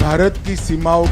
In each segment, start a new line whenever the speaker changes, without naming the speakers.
भारत की सीमाओं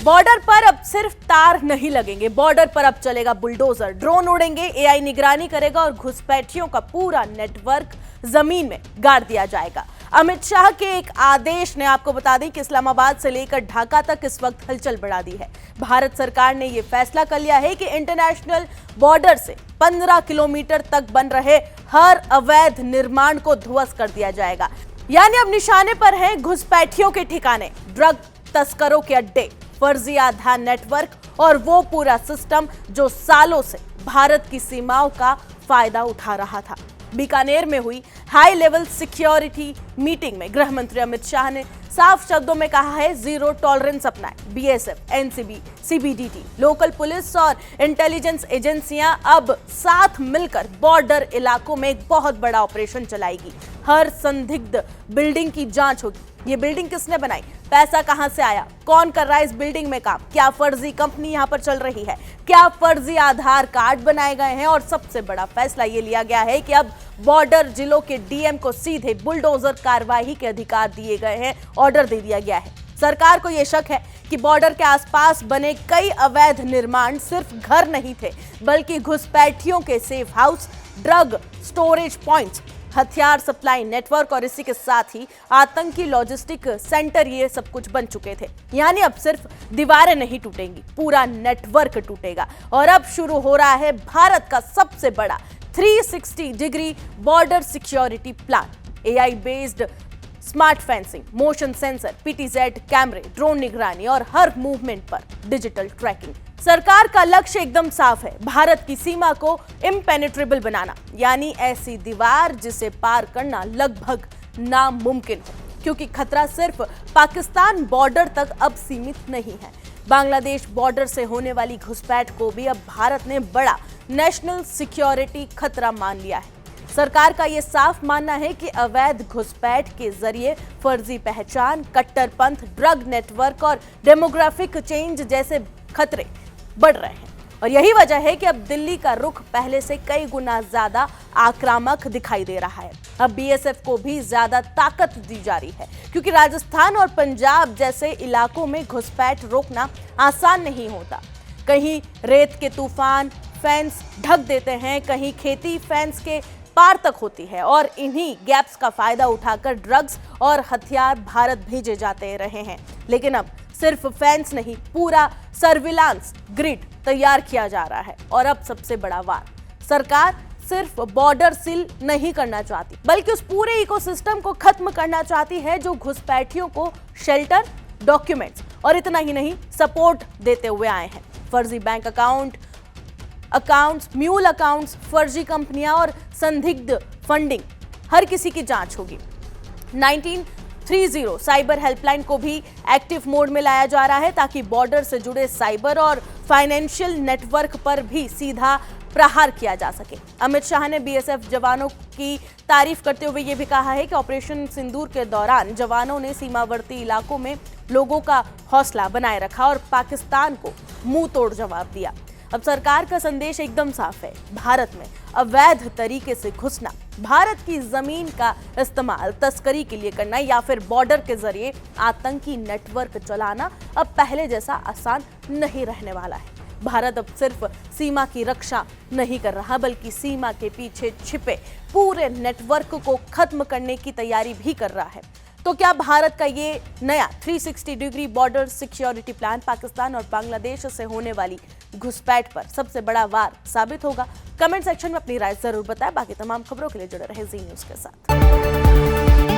बॉर्डर पर अब सिर्फ तार नहीं लगेंगे, बॉर्डर पर अब चलेगा बुलडोजर, ड्रोन उड़ेंगे, एआई निगरानी करेगा और घुसपैठियों का पूरा नेटवर्क जमीन में गाड़ दिया जाएगा। अमित शाह के एक आदेश ने आपको बता दें कि इस्लामाबाद से लेकर ढाका तक इस वक्त हलचल बढ़ा दी है। भारत सरकार ने यह फैसला कर लिया है कि इंटरनेशनल बॉर्डर से 15 किलोमीटर तक बन रहे हर अवैध निर्माण को ध्वस्त कर दिया जाएगा। यानी अब निशाने पर हैं घुसपैठियों के ठिकाने, ड्रग तस्करों के अड्डे, फर्जी आधार नेटवर्क और वो पूरा सिस्टम जो सालों से भारत की सीमाओं का फायदा उठा रहा था। बीकानेर में हुई हाई लेवल सिक्योरिटी मीटिंग में गृह मंत्री अमित शाह ने साफ शब्दों में कहा है, जीरो टॉलरेंस अपनाएं। BSF, NCB, CBDT, local police और इंटेलिजेंस एजेंसियां अब साथ मिलकर बॉर्डर इलाकों में एक बहुत बड़ा ऑपरेशन चलाएगी। हर संदिग्ध बिल्डिंग की जांच होगी। ये बिल्डिंग किसने बनाई, पैसा कहां से आया, कौन कर रहा है इस बिल्डिंग में काम, क्या फर्जी कंपनी यहां पर चल रही है, क्या फर्जी आधार कार्ड बनाए गए हैं। और सबसे बड़ा फैसला ये लिया गया है कि अब बॉर्डर जिलों के डीएम को सीधे बुलडोजर कार्रवाई के अधिकार दिए गए हैं, ऑर्डर दे दिया गया है। सरकार को यह शक है कि बॉर्डर के आसपास बने कई अवैध निर्माण सिर्फ घर नहीं थे, बल्कि घुसपैठियों के safe house, drug storage points, हथियार सप्लाई नेटवर्क और इसी के साथ ही आतंकी लॉजिस्टिक सेंटर ये सब कुछ बन चुके थे। यानी अब सिर्फ दीवारें नहीं टूटेंगी, पूरा नेटवर्क टूटेगा। और अब शुरू हो रहा है भारत का सबसे बड़ा 360 degree border security plan. AI based smart fencing, motion sensor, PTZ कैमरे, ड्रोन निगरानी और हर मूवमेंट पर डिजिटल ट्रैकिंग। सरकार का लक्ष्य एकदम साफ है, भारत की सीमा को इम्पेनेट्रेबल बनाना, यानी ऐसी दीवार जिसे पार करना लगभग नामुमकिन हो, क्योंकि खतरा सिर्फ पाकिस्तान बॉर्डर तक अब सीमित नहीं है। बांग्लादेश बॉर्डर से होने वाली घुसपैठ को भी अब भारत ने बड़ा नेशनल सिक्योरिटी खतरा मान लिया है। सरकार का यह साफ मानना है कि अवैध घुसपैठ के जरिए फर्जी पहचान, कट्टरपंथ, ड्रग नेटवर्क और डेमोग्राफिक चेंज जैसे खतरे बढ़ रहे हैं। और यही वजह है कि अब दिल्ली का रुख पहले से कई गुना ज्यादा आक्रामक दिखाई दे रहा है। अब बीएसएफ को भी ज्यादा ताकत दी जा रही है, क्योंकि राजस्थान और पंजाब जैसे इलाकों में घुसपैठ रोकना आसान नहीं होता। कहीं रेत के तूफान फेंस ढक देते हैं, कहीं खेती फेंस के पार तक होती है और इन्हीं गैप्स का फायदा उठाकर ड्रग्स और हथियार भारत भेजे जाते रहे हैं। लेकिन अब सिर्फ फेंस नहीं, पूरा सर्विलांस ग्रिड तैयार किया जा रहा है। और अब सबसे बड़ा वार, सरकार सिर्फ बॉर्डर सील नहीं करना चाहती, बल्कि उस पूरे इकोसिस्टम को खत्म करना चाहती है जो घुसपैठियों को शेल्टर, डॉक्यूमेंट्स और इतना ही नहीं सपोर्ट देते हुए आए हैं। फर्जी बैंक अकाउंट्स, म्यूल अकाउंट्स, फर्जी कंपनियां और संदिग्ध फंडिंग, हर किसी की जांच होगी। 1930 साइबर हेल्पलाइन को भी एक्टिव मोड में लाया जा रहा है, ताकि बॉर्डर से जुड़े साइबर और फाइनेंशियल नेटवर्क पर भी सीधा प्रहार किया जा सके। अमित शाह ने बीएसएफ जवानों की तारीफ करते हुए यह भी कहा है कि ऑपरेशन सिंदूर के दौरान जवानों ने सीमावर्ती इलाकों में लोगों का हौसला बनाए रखा और पाकिस्तान को मुंह तोड़ जवाब दिया। अब सरकार का संदेश एकदम साफ है, भारत में अवैध तरीके से घुसना, भारत की जमीन का इस्तेमाल तस्करी के लिए करना या फिर बॉर्डर के जरिए आतंकी नेटवर्क चलाना अब पहले जैसा आसान नहीं रहने वाला है। भारत अब सिर्फ सीमा की रक्षा नहीं कर रहा, बल्कि सीमा के पीछे छिपे पूरे नेटवर्क को खत्म करने की तैयारी भी कर रहा है। तो क्या भारत का ये नया 360 degree border security plan Pakistan और बांग्लादेश से होने वाली घुसपैठ पर सबसे बड़ा वार साबित होगा? कमेंट सेक्शन में अपनी राय जरूर बताएं। बाकी तमाम खबरों के लिए जुड़े रहे जी न्यूज़ के साथ।